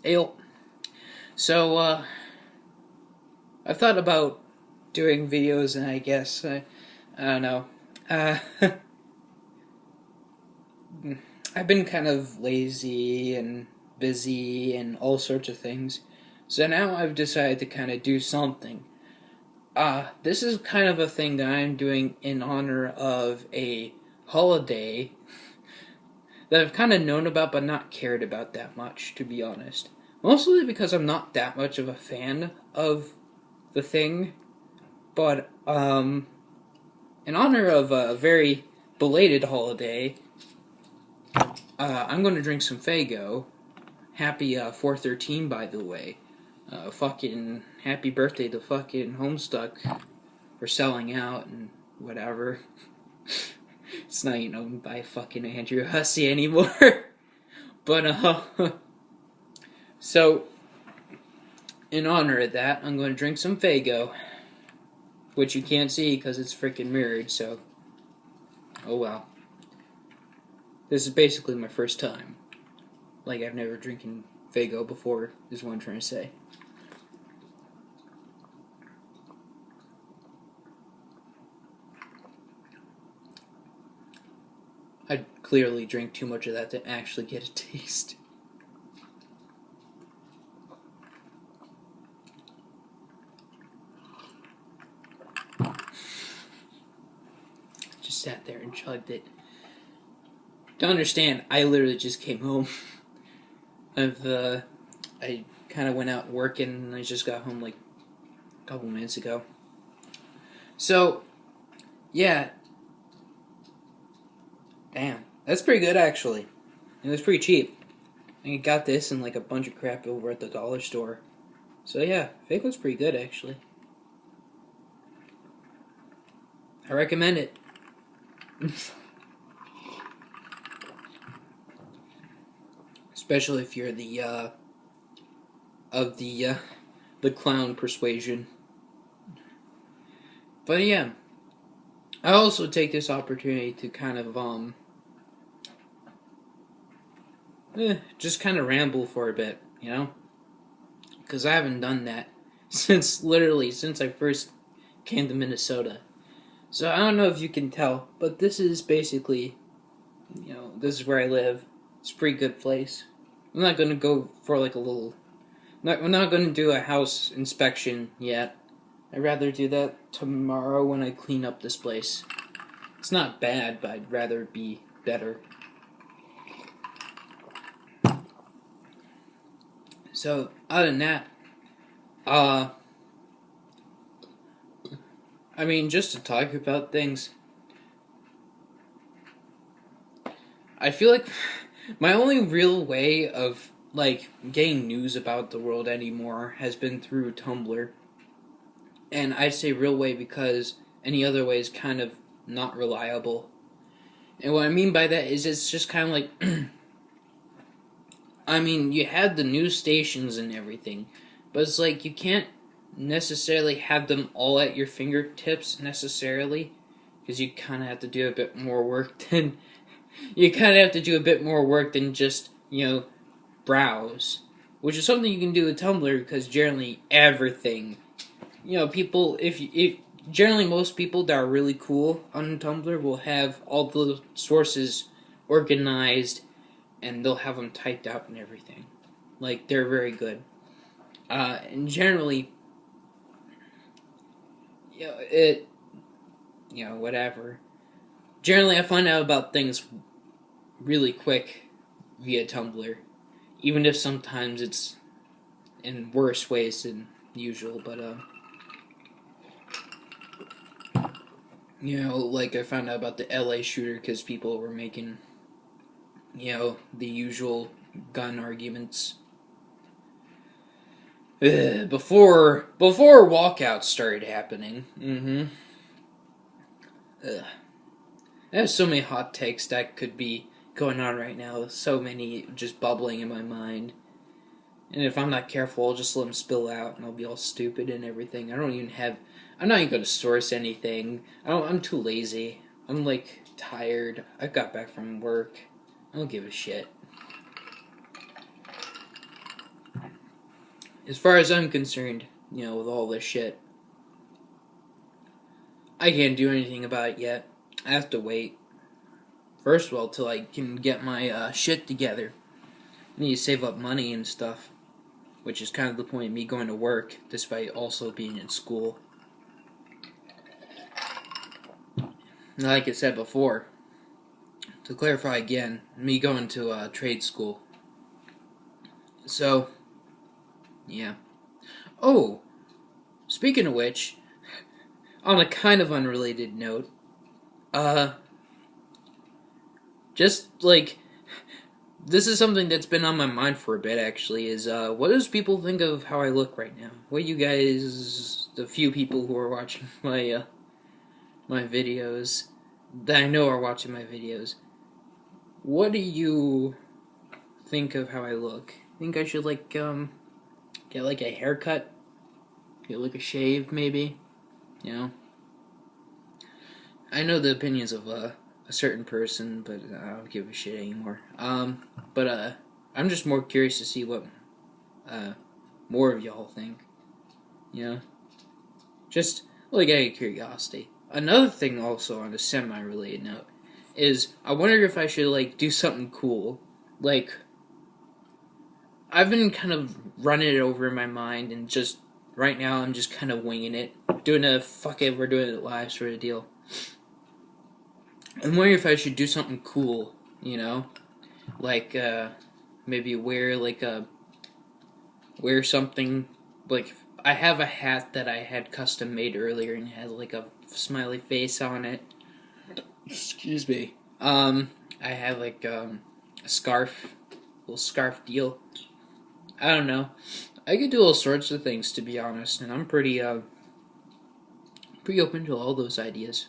Ayo. So, I've thought about doing videos, and I guess, I don't know. Uh, I've been kind of lazy and busy and all sorts of things. So now I've decided to kind of do something. This is kind of a thing that I'm doing in honor of a holiday that I've kind of known about but not cared about that much, to be honest. Mostly because I'm not that much of a fan of the thing, but in honor of a very belated holiday, I'm going to drink some Faygo. Happy 413, by the way. Fucking happy birthday to fucking Homestuck for selling out and whatever. It's not even owned by fucking Andrew Hussey anymore. But, so, in honor of that, I'm going to drink some Faygo. Which you can't see because it's freaking mirrored, so. Oh well. This is basically my first time. Like, I've never drinking Faygo before, is what I'm trying to say. I'd clearly drink too much of that to actually get a taste. Just sat there and chugged it. Don't understand, I literally just came home. I kind of went out working and I just got home like a couple minutes ago. So, yeah. Damn. That's pretty good, actually. It was pretty cheap. I got this and like a bunch of crap over at the dollar store. So yeah, Faygo's pretty good, actually. I recommend it. Especially if you're the clown persuasion. But yeah, I also take this opportunity to kind of just kind of ramble for a bit, you know, because I haven't done that since I first came to Minnesota. So I don't know if you can tell, but this is basically, this is where I live. It's a pretty good place. I'm not going to go for like a little... we're not going to do a house inspection yet. I'd rather do that tomorrow when I clean up this place. It's not bad, but I'd rather it be better. So, other than that, I mean, just to talk about things, I feel like my only real way of, like, getting news about the world anymore has been through Tumblr. And I'd say real way because any other way is kind of not reliable. And what I mean by that is it's just kind of like... I mean, you had the news stations and everything, but it's like you can't necessarily have them all at your fingertips necessarily, because you kind of have to do a bit more work than... You kind of have to do a bit more work than just, browse. Which is something you can do with Tumblr, because generally everything... people, generally most people that are really cool on Tumblr will have all the sources organized, and they'll have them typed out and everything. Like, they're very good. And generally, whatever. Generally, I find out about things really quick via Tumblr, even if sometimes it's in worse ways than usual, but, like I found out about the LA shooter because people were making, the usual gun arguments. Before walkouts started happening. There's so many hot takes that could be going on right now. So many just bubbling in my mind. And if I'm not careful, I'll just let them spill out and I'll be all stupid and everything. I'm not even going to source anything. I'm too lazy. I'm, like, tired. I got back from work. I don't give a shit. as far as I'm concerned, with all this shit, I can't do anything about it yet. I have to wait. First of all, till I can get my shit together. I need to save up money and stuff, which is kind of the point of me going to work, despite also being in school. Like I said before, to clarify again, me going to trade school. So, yeah. Oh, speaking of which, on a kind of unrelated note, just like, this is something that's been on my mind for a bit, actually, is, what does people think of how I look right now? What you guys, the few people who are watching my videos, that I know are watching my videos, what do you think of how I look? Think I should, like, get, like, a haircut? Get, like, a shave, maybe? I know the opinions of, a certain person, but I don't give a shit anymore. But I'm just more curious to see what, more of y'all think. Just, like, out of curiosity. Another thing also on a semi-related note is, I wonder if I should, like, do something cool. Like, I've been kind of running it over in my mind, and just, right now, I'm just kind of winging it. Doing a, fuck it, we're doing it live sort of deal. I'm wondering if I should do something cool, like, maybe wear something, like, I have a hat that I had custom made earlier and had, like, a smiley face on it. Excuse me. I have, like, a scarf, little scarf deal. I don't know. I could do all sorts of things, to be honest, and I'm pretty open to all those ideas.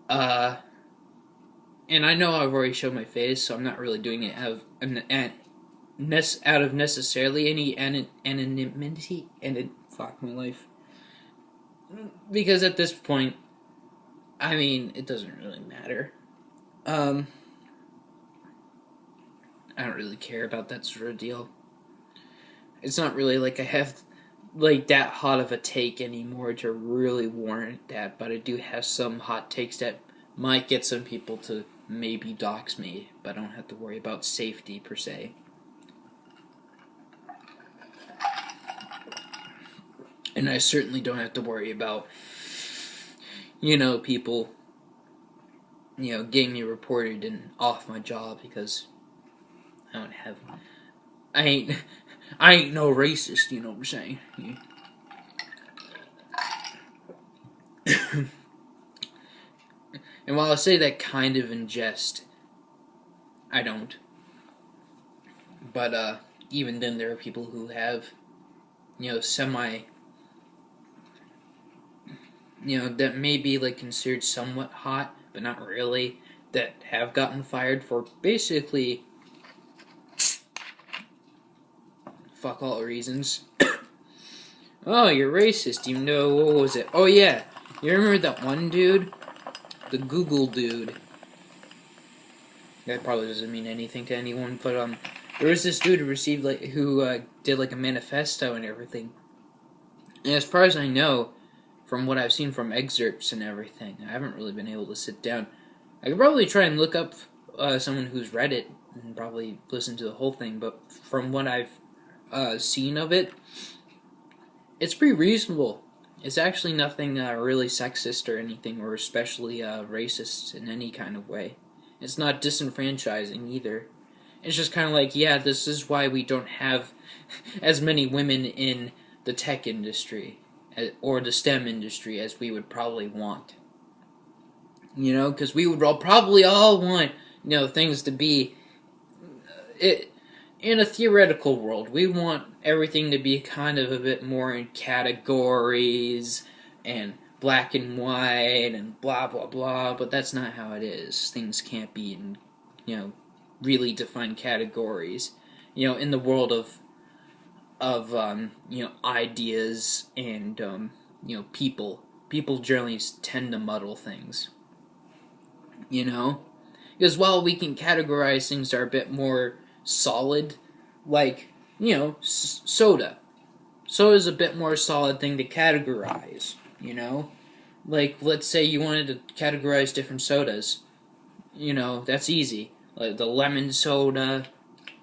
And I know I've already showed my face, so I'm not really doing it out of necessarily any anonymity, fuck my life. Because at this point, I mean, it doesn't really matter. I don't really care about that sort of deal. It's not really like I have, like, that hot of a take anymore to really warrant that, but I do have some hot takes that might get some people to maybe dox me, but I don't have to worry about safety per se. And I certainly don't have to worry about, people, getting me reported and off my job because I ain't no racist, you know what I'm saying? And while I say that kind of in jest, I don't. But, even then there are people who have, that may be, like, considered somewhat hot, but not really, that have gotten fired for basically fuck all reasons. Oh, you're racist, what was it? Oh, yeah, you remember that one dude? The Google dude. That probably doesn't mean anything to anyone, but, there was this dude who did, like, a manifesto and everything. And as far as I know, from what I've seen from excerpts and everything, I haven't really been able to sit down. I could probably try and look up someone who's read it and probably listen to the whole thing, but from what I've seen of it, it's pretty reasonable. It's actually nothing really sexist or anything, or especially racist in any kind of way. It's not disenfranchising either. It's just kind of like, yeah, this is why we don't have as many women in the tech industry or the STEM industry as we would probably want. Because we would probably all want, things to be... in a theoretical world, we want everything to be kind of a bit more in categories and black and white and blah blah blah, but that's not how it is. Things can't be in, really defined categories. In the world of ideas and people generally tend to muddle things. Because while we can categorize things that are a bit more solid, like, Soda. Soda's a bit more solid thing to categorize, Like, let's say you wanted to categorize different sodas. That's easy. Like the lemon soda,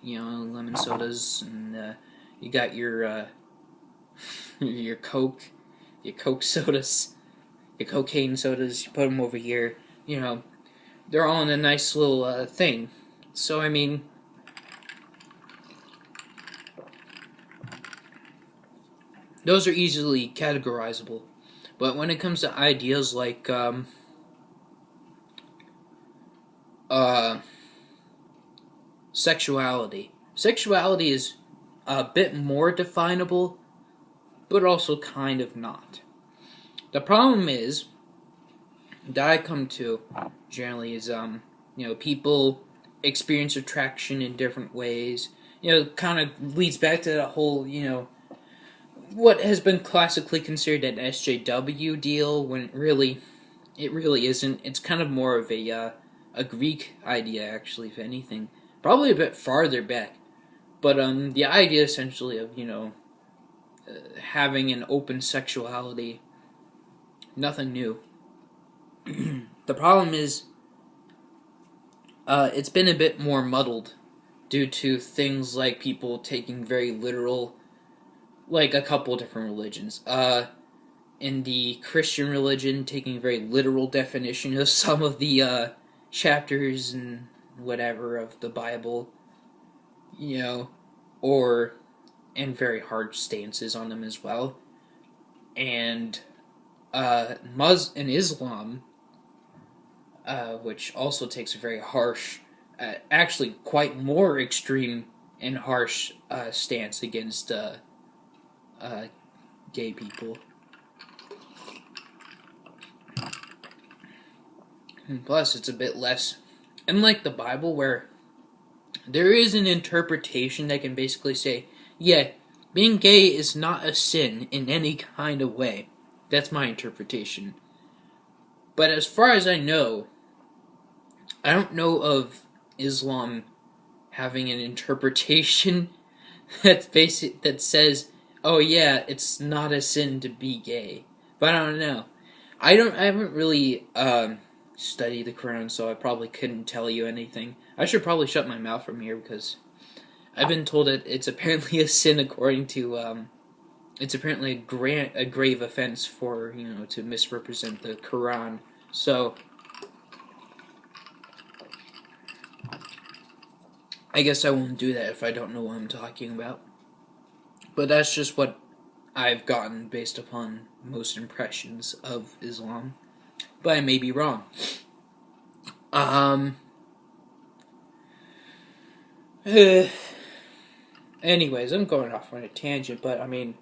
lemon sodas, and you got your your Coke sodas, your cocaine sodas. You put them over here. They're all in a nice little thing. So I mean, those are easily categorizable. But when it comes to ideas like sexuality is a bit more definable, but also kind of not. The problem is that I come to generally is people experience attraction in different ways. Kind of leads back to that whole what has been classically considered an SJW deal when it really isn't. It's kind of more of a Greek idea, actually, if anything. Probably a bit farther back. But the idea essentially of, having an open sexuality, nothing new. The problem is, it's been a bit more muddled due to things like people taking very literal, like a couple different religions. In the Christian religion, taking a very literal definition of some of the chapters and whatever of the Bible, and very hard stances on them as well. And in Islam, which also takes a very harsh, actually quite more extreme and harsh stance against gay people. And plus, it's a bit less, unlike the Bible, where there is an interpretation that can basically say, yeah, being gay is not a sin in any kind of way. That's my interpretation. But as far as I know, I don't know of Islam having an interpretation that says, oh yeah, it's not a sin to be gay. But I don't know. I haven't really studied the Quran, so I probably couldn't tell you anything. I should probably shut my mouth from here because I've been told that it's apparently a sin according to it's apparently a grave offense for to misrepresent the Quran. So I guess I won't do that if I don't know what I'm talking about. But that's just what I've gotten based upon most impressions of Islam. But I may be wrong. Anyways, I'm going off on a tangent, but I mean,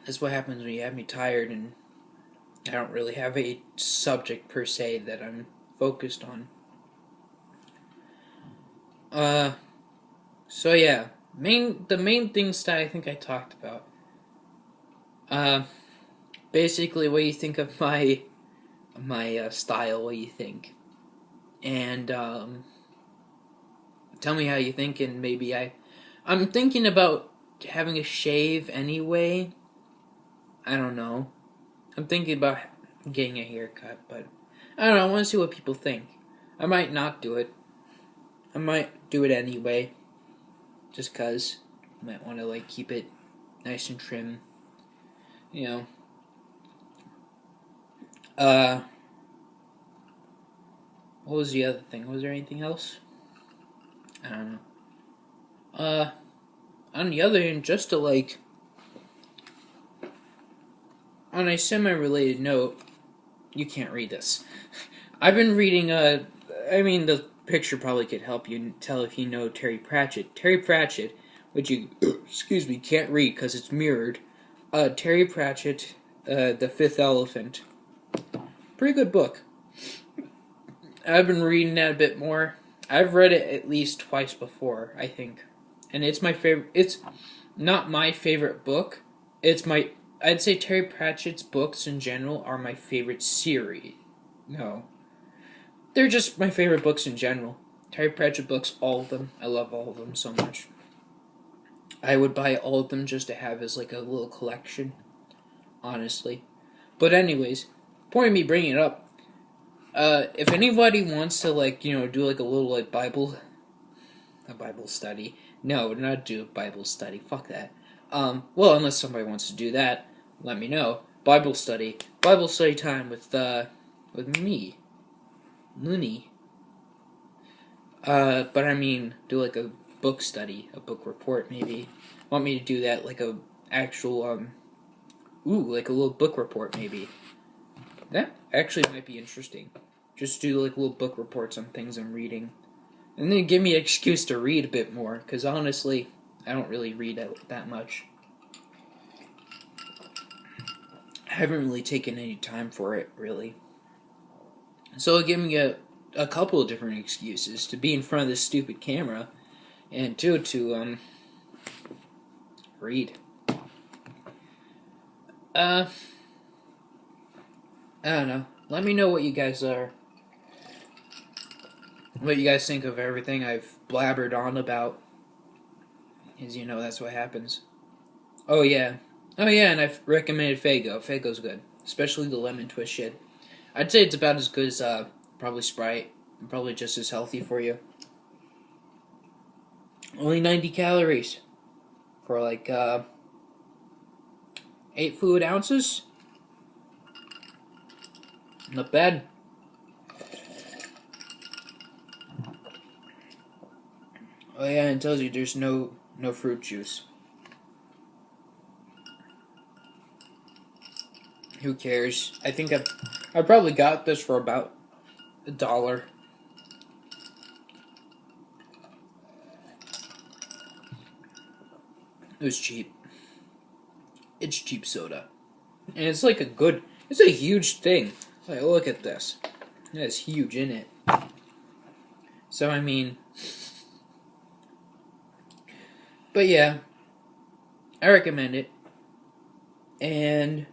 that's what happens when you have me tired and I don't really have a subject per se that I'm focused on. So yeah, the main things that I think I talked about. Basically, what you think of my style, what you think, and tell me how you think, and maybe I'm thinking about having a shave anyway. I don't know. I'm thinking about getting a haircut, but I don't know. I want to see what people think. I might not do it. I might do it anyway, just cause I might want to keep it nice and trim. What was the other thing? Was there anything else? I don't know. On the other hand, just to on a semi-related note, you can't read this. I've been reading, the picture probably could help you tell if you know Terry Pratchett. Terry Pratchett, which you, can't read because it's mirrored. Terry Pratchett, The Fifth Elephant. Pretty good book. I've been reading that a bit more. I've read it at least twice before, I think. And it's my favorite. It's not my favorite book. I'd say Terry Pratchett's books in general are my favorite series. No. They're just my favorite books in general. Terry Pratchett books, all of them. I love all of them so much. I would buy all of them just to have as like a little collection, honestly. But anyways, point of me bringing it up, if anybody wants to like, do like a little like a Bible study. No, not do a Bible study. Fuck that. Well, unless somebody wants to do that, let me know. Bible study time with me, Looney. But I mean, do like a book study, a book report, maybe. Want me to do that, like a actual, like a little book report, maybe. That actually might be interesting. Just do like little book reports on things I'm reading. And then give me an excuse to read a bit more, because honestly, I don't really read that much. I haven't really taken any time for it, really. So it'll give me a couple of different excuses to be in front of this stupid camera, and two, to, read. I don't know. Let me know what you guys think of everything I've blabbered on about. As you know, that's what happens. Oh yeah, and I've recommended Faygo. Faygo's good. Especially the lemon twist shit. I'd say it's about as good as, probably Sprite. And probably just as healthy for you. Only 90 calories. For like, 8 fluid ounces. Not bad. Oh yeah, and it tells you there's no fruit juice. Who cares? I think I probably got this for about $1. It was cheap. It's cheap soda. And it's like it's a huge thing. Like, look at this. It's huge in it. So, I mean, but yeah, I recommend it. And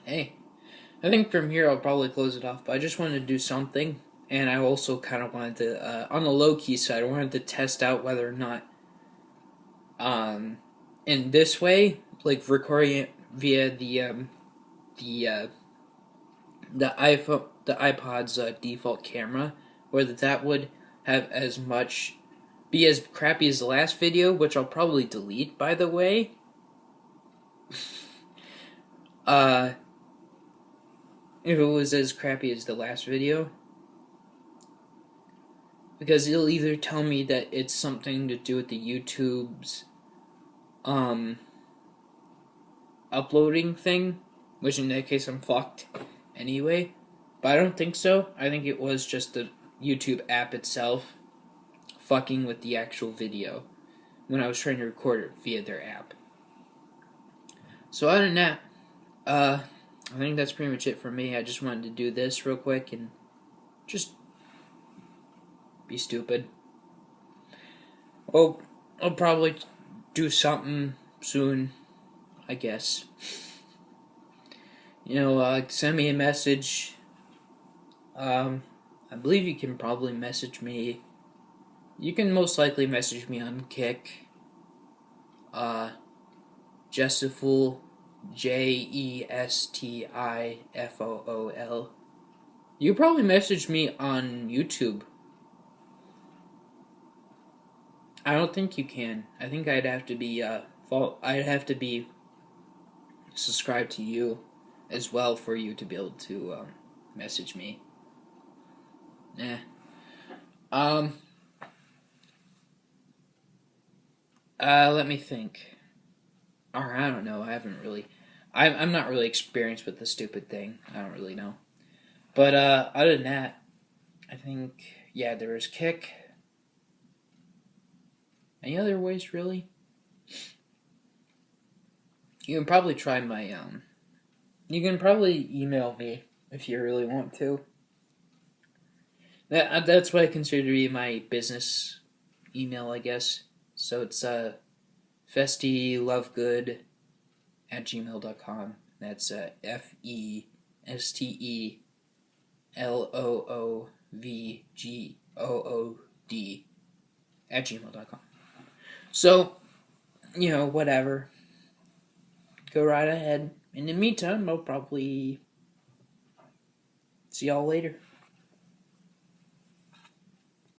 hey, I think from here I'll probably close it off, but I just wanted to do something, and I also kind of wanted to, on the low-key side, I wanted to test out whether or not, in this way, like recording it via the iPod's default camera, whether that would have be as crappy as the last video, which I'll probably delete, by the way. If it was as crappy as the last video. Because it'll either tell me that it's something to do with the YouTube's, uploading thing, which in that case I'm fucked anyway. But I don't think so. I think it was just the YouTube app itself fucking with the actual video when I was trying to record it via their app. So other than that, I think that's pretty much it for me. I just wanted to do this real quick and just be stupid. Well, I'll probably do something soon, I guess. Send me a message. I believe you can probably message me. You can most likely message me on Kick. Jestifool, JESTIFOOL. You probably message me on YouTube. I don't think you can. I think I'd have to be subscribed to you as well for you to be able to message me. Let me think. Or I don't know. I'm not really experienced with the stupid thing. I don't really know. But other than that, I think there is Kick. Any other ways, really? You can probably try my You can probably email me if you really want to. That's what I consider to be my business email, I guess. So it's festelovegood@gmail.com. That's FESTELOOVGOOD at gmail.com. So, whatever. Go right ahead. In the meantime, I'll probably see y'all later.